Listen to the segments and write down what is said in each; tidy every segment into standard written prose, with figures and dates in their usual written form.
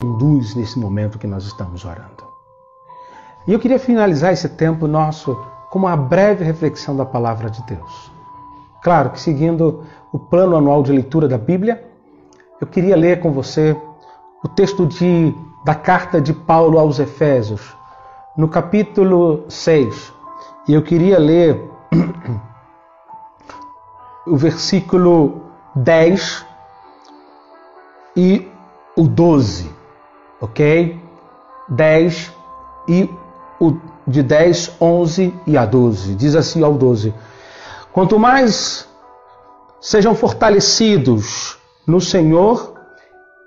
conduz nesse momento que nós estamos orando. E eu queria finalizar esse tempo nosso com uma breve reflexão da palavra de Deus. Claro que seguindo o plano anual de leitura da Bíblia, eu queria ler com você o texto da carta de Paulo aos Efésios, no capítulo 6. E eu queria ler o versículo 10 e o 12, ok? 10 e de 10, 11 e a 12. Diz assim ao 12: quanto mais sejam fortalecidos no Senhor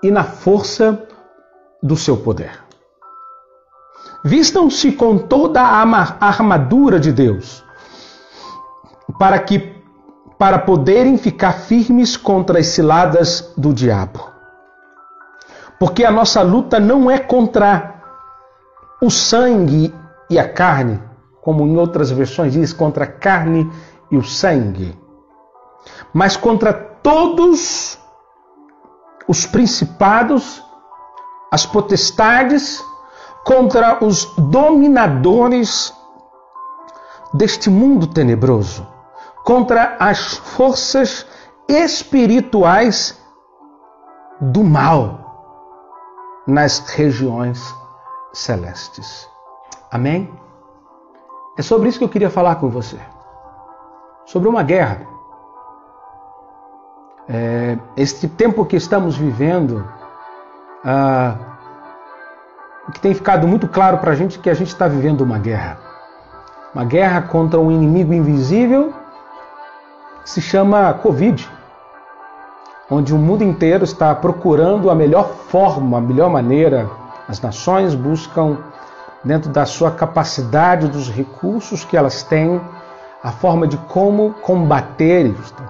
e na força do seu poder. Vistam-se com toda a armadura de Deus, para poderem ficar firmes contra as ciladas do diabo. Porque a nossa luta não é contra o sangue e a carne, como em outras versões diz, contra a carne e o sangue, mas contra todos os principados, as potestades, contra os dominadores deste mundo tenebroso, contra as forças espirituais do mal nas regiões celestes. Amém? É sobre isso que eu queria falar com você. Sobre uma guerra. Este tempo que estamos vivendo, que tem ficado muito claro para a gente que a gente está vivendo uma guerra. Uma guerra contra um inimigo invisível que se chama Covid. Onde o mundo inteiro está procurando a melhor forma, a melhor maneira. As nações buscam, dentro da sua capacidade, dos recursos que elas têm, a forma de como combater isto.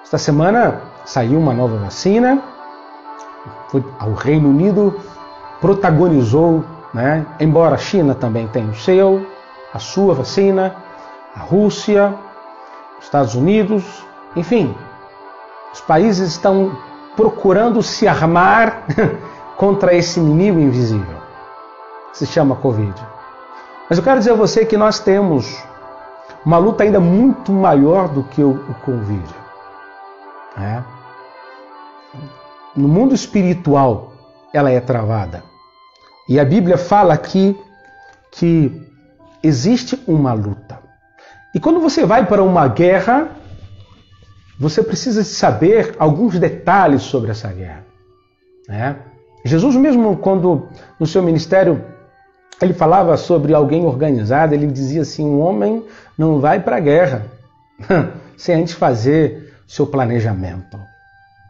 Esta semana saiu uma nova vacina, o Reino Unido protagonizou, né? Embora a China também tenha a sua vacina, a Rússia, os Estados Unidos, enfim, os países estão procurando se armar contra esse inimigo invisível, que se chama Covid. Mas eu quero dizer a você que nós temos uma luta ainda muito maior do que o Covid. No mundo espiritual, ela é travada. E a Bíblia fala aqui que existe uma luta. E quando você vai para uma guerra, você precisa saber alguns detalhes sobre essa guerra. Jesus mesmo, quando no seu ministério ele falava sobre alguém organizado, ele dizia assim: um homem não vai para a guerra sem antes fazer seu planejamento.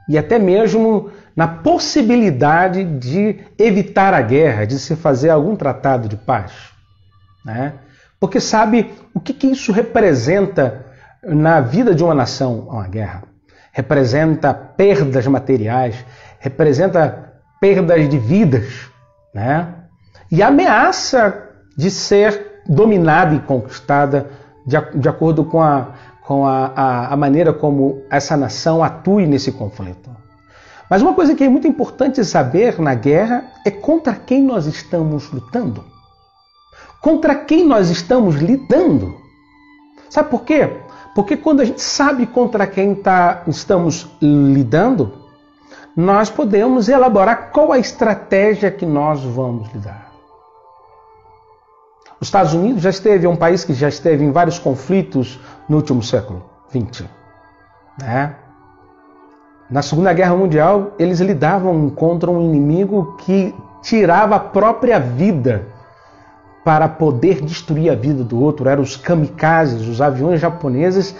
E até mesmo na possibilidade de evitar a guerra, de se fazer algum tratado de paz. Porque sabe o que isso representa na vida de uma nação, uma guerra? Representa perdas materiais, representa perdas de vidas, e ameaça de ser dominada e conquistada de acordo com a maneira como essa nação atue nesse conflito. Mas uma coisa que é muito importante saber na guerra é contra quem nós estamos lutando. Contra quem nós estamos lidando. Sabe por quê? Porque quando a gente sabe contra quem estamos lidando, nós podemos elaborar qual a estratégia que nós vamos lidar. Os Estados Unidos é um país que já esteve em vários conflitos no último século XX. Na Segunda Guerra Mundial, eles lidavam contra um inimigo que tirava a própria vida para destruir a vida do outro. Eram os kamikazes, os aviões japoneses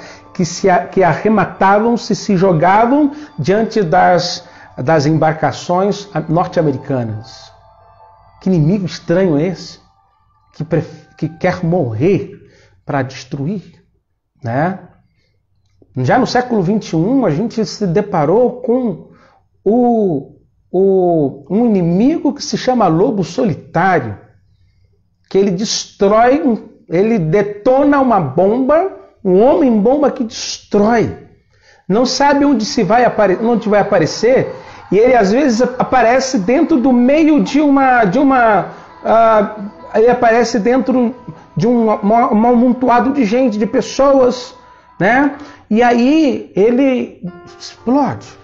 que arrematavam, se jogavam diante das embarcações norte-americanas. Que inimigo estranho é esse? Que quer morrer para destruir, Já no século XXI, a gente se deparou com um inimigo que se chama lobo solitário, que ele ele detona uma bomba, um homem-bomba que destrói. Não sabe onde vai aparecer e ele às vezes aparece dentro do meio ele aparece dentro de um amontoado de gente, de pessoas, né? E aí ele explode.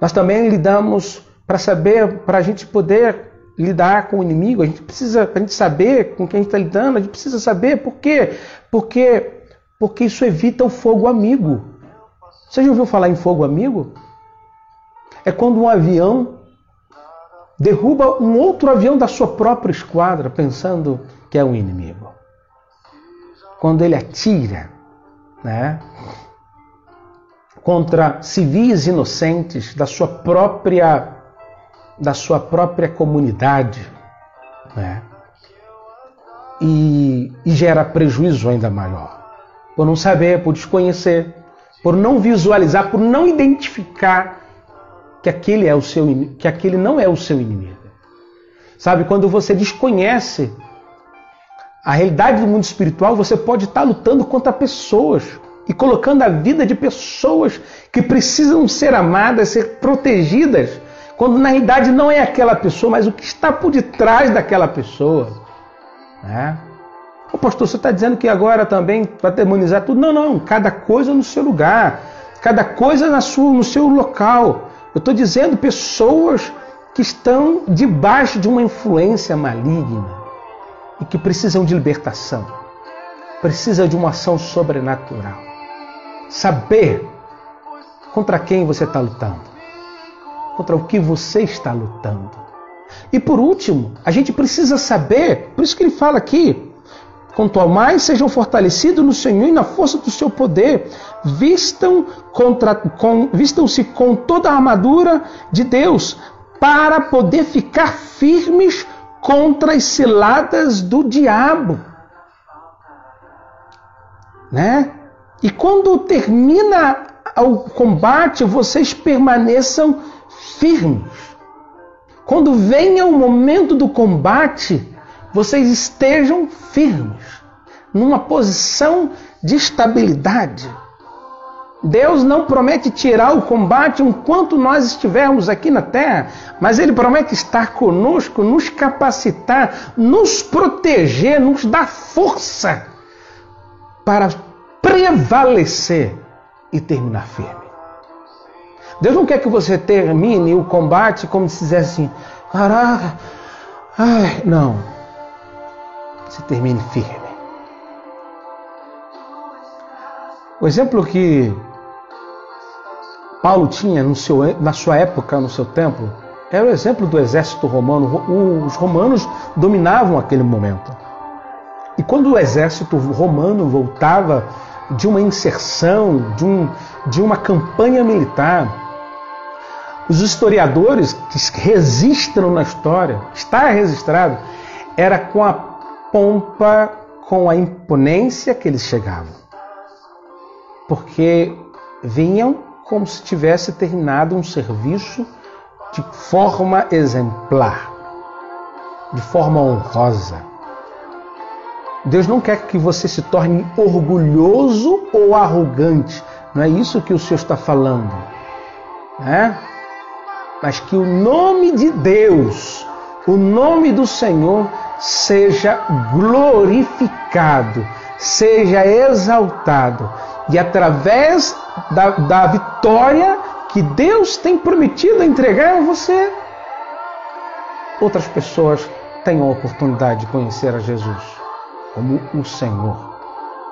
Nós também lidamos, para a gente poder lidar com o inimigo, para a gente saber com quem a gente está lidando, a gente precisa saber por quê? Porque isso evita o fogo amigo. Você já ouviu falar em fogo amigo? É quando um avião derruba um outro avião da sua própria esquadra, pensando que é um inimigo. Quando ele atira, né, contra civis inocentes da sua própria comunidade, né, e gera prejuízo ainda maior. Por não saber, por desconhecer, por não visualizar, por não identificar que aquele não é o seu inimigo. Sabe, quando você desconhece a realidade do mundo espiritual, você pode estar lutando contra pessoas e colocando a vida de pessoas que precisam ser amadas, ser protegidas, quando na realidade não é aquela pessoa, mas o que está por detrás daquela pessoa, né? O pastor, você está dizendo que agora também vai demonizar tudo? Não, cada coisa no seu lugar, cada coisa no seu local. Eu estou dizendo pessoas que estão debaixo de uma influência maligna e que precisam de libertação, precisam de uma ação sobrenatural. Saber contra quem você está lutando, contra o que você está lutando. E por último, a gente precisa saber, por isso que ele fala aqui, quanto ao mais sejam fortalecidos no Senhor e na força do seu poder, vistam-se com toda a armadura de Deus, para poder ficar firmes contra as ciladas do diabo. Né? E quando termina o combate, vocês permaneçam firmes. Quando venha o momento do combate, vocês estejam firmes, numa posição de estabilidade. Deus não promete tirar o combate enquanto nós estivermos aqui na terra, mas Ele promete estar conosco, nos capacitar, nos proteger, nos dar força para prevalecer e terminar firme. Deus não quer que você termine o combate como se dissesse assim, caraca, não. Você termine firme. O exemplo que Paulo tinha na sua época, no seu tempo, era o exemplo do exército romano. Os romanos dominavam aquele momento. E quando o exército romano voltava de uma inserção, de uma campanha militar, os historiadores que registram na história, está registrado, era com a pompa, com a imponência que eles chegavam. Porque vinham como se tivesse terminado um serviço de forma exemplar, de forma honrosa. Deus não quer que você se torne orgulhoso ou arrogante. Não é isso que o Senhor está falando, né? Mas que o nome de Deus, o nome do Senhor, seja glorificado, seja exaltado. E através da vitória que Deus tem prometido entregar a você, outras pessoas tenham a oportunidade de conhecer a Jesus como o Senhor,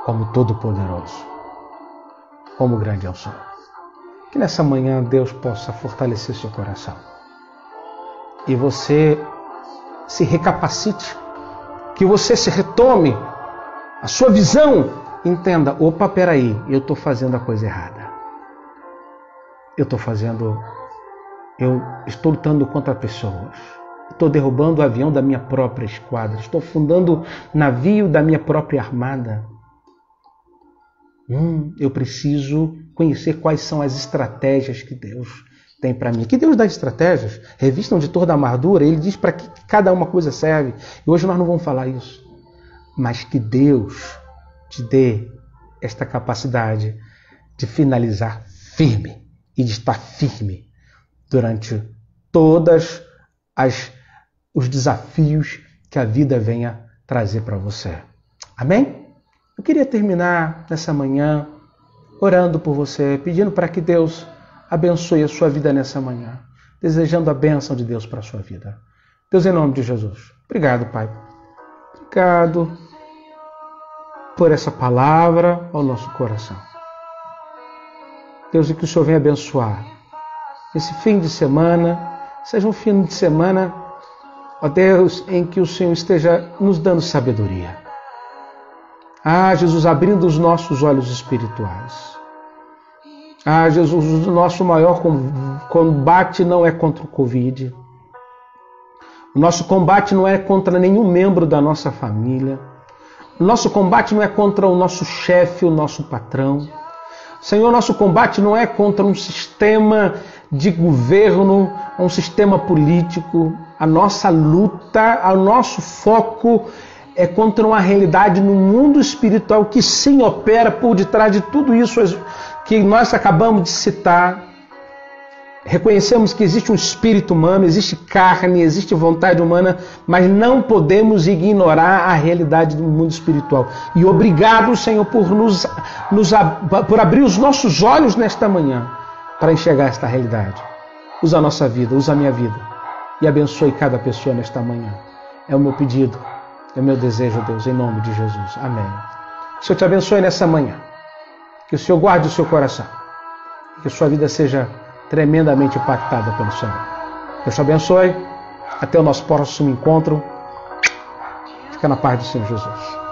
como Todo-Poderoso, como grande é o Senhor. Que nessa manhã Deus possa fortalecer seu coração e você se recapacite, que você se retome a sua visão, entenda, opa, peraí, eu estou fazendo a coisa errada. Eu estou lutando contra pessoas. Estou derrubando o avião da minha própria esquadra. Estou fundando navio da minha própria armada. Eu preciso conhecer quais são as estratégias que Deus tem para mim. Que Deus dá estratégias, revistam de toda a armadura, Ele diz para que cada uma coisa serve. E hoje nós não vamos falar isso. Mas que Deus te dê esta capacidade de finalizar firme e de estar firme durante todas os desafios que a vida venha trazer para você. Amém? Eu queria terminar nessa manhã orando por você, pedindo para que Deus abençoe a sua vida nessa manhã, desejando a bênção de Deus para a sua vida. Deus, em nome de Jesus. Obrigado, Pai. Obrigado por essa palavra ao nosso coração. Deus, e que o Senhor venha abençoar esse fim de semana, seja um fim de semana, ó Deus, em que o Senhor esteja nos dando sabedoria. Ah, Jesus, abrindo os nossos olhos espirituais. Ah, Jesus, o nosso maior combate não é contra o Covid. O nosso combate não é contra nenhum membro da nossa família. O nosso combate não é contra o nosso chefe, o nosso patrão. Senhor, nosso combate não é contra um sistema de governo, um sistema político. A nossa luta, o nosso foco é contra uma realidade no mundo espiritual que sim opera por detrás de tudo isso que nós acabamos de citar. Reconhecemos que existe um espírito humano, existe carne, existe vontade humana, mas não podemos ignorar a realidade do mundo espiritual. E obrigado, Senhor, por abrir os nossos olhos nesta manhã para enxergar esta realidade. Usa a nossa vida, usa a minha vida e abençoe cada pessoa nesta manhã. É o meu pedido, é o meu desejo, Deus, em nome de Jesus. Amém. Que o Senhor te abençoe nessa manhã. Que o Senhor guarde o seu coração. Que a sua vida seja tremendamente impactada pelo Senhor. Deus te abençoe. Até o nosso próximo encontro. Fica na paz do Senhor Jesus.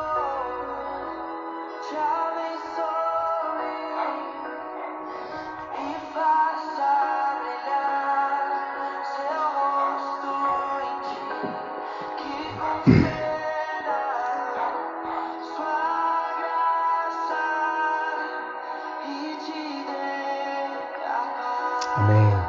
Amém.